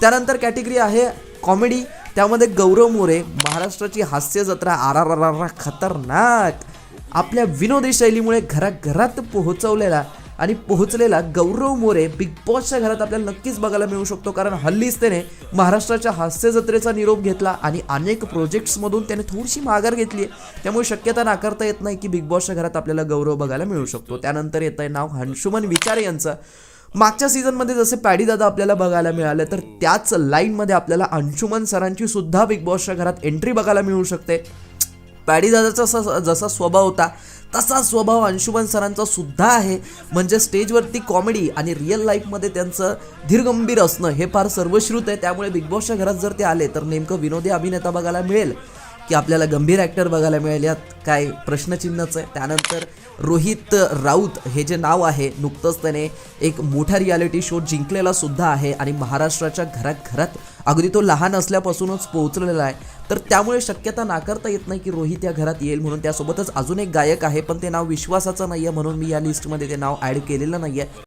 त्यानंतर कॅटेगरी आहे कॉमेडी, त्यामध्ये गौरव मोरे, महाराष्ट्राची हास्य जत्रा आर खतरनाक, आपल्या विनोदी शैलीमुळे घराघरात पोहोचलेला गौरव मोरे बिग बॉसच्या घरात आपल्याला नक्कीच बघायला मिळू शकतो, कारण हल्लीच त्याने महाराष्ट्राच्या हास्य जत्रेचा निरोप घेतला आणि अनेक प्रोजेक्ट्समधून त्याने थोडीशी माघार घेतली आहे, त्यामुळे शक्यता नाकारता येत नाही की बिग बॉसच्या घरात आपल्याला गौरव बघायला मिळू शकतो. त्यानंतर येत आहे नाव अंशुमन विचारे यांचं. मागच्या सीझनमध्ये जसे पॅडी दादा आपल्याला बघायला मिळाले, तर त्याच लाईनमध्ये आपल्याला अंशुमन सरांची सुद्धा बिग बॉसच्या घरात एंट्री बघायला मिळू शकते. पॅडी दादाचा जसा स्वभाव होता तसा स्वभाव अंशुमन सरांचा सुद्धा आहे, म्हणजे स्टेजवरती कॉमेडी आणि रिअल लाईफमध्ये त्यांचं धीरगंभीर असणं हे फार सर्वश्रुत आहे. त्यामुळे बिग बॉसच्या घरात जर ते आले तर नेमकं विनोदी अभिनेता बघायला मिळेल की आपल्याला गंभीर ॲक्टर बघायला मिळेल, यात काय प्रश्नचिन्हच आहे. त्यानंतर रोहित राऊत हे जे नाव आहे, नुकतंच त्याने एक मोठा रियालिटी शो जिंकलेला सुद्धा आहे आणि महाराष्ट्राच्या घरात अगदी तो लहान असल्यापासूनच पोहोचलेला आहे, तर त्यामुळे शक्यता नाकारता येत नाही की रोहित या घरात येईल म्हणून. त्यासोबतच अजून एक गायक आहे, पण ते नाव विश्वासाचं नाही आहे म्हणून मी या लिस्टमध्ये ते नाव ॲड केलेलं नाही आहे.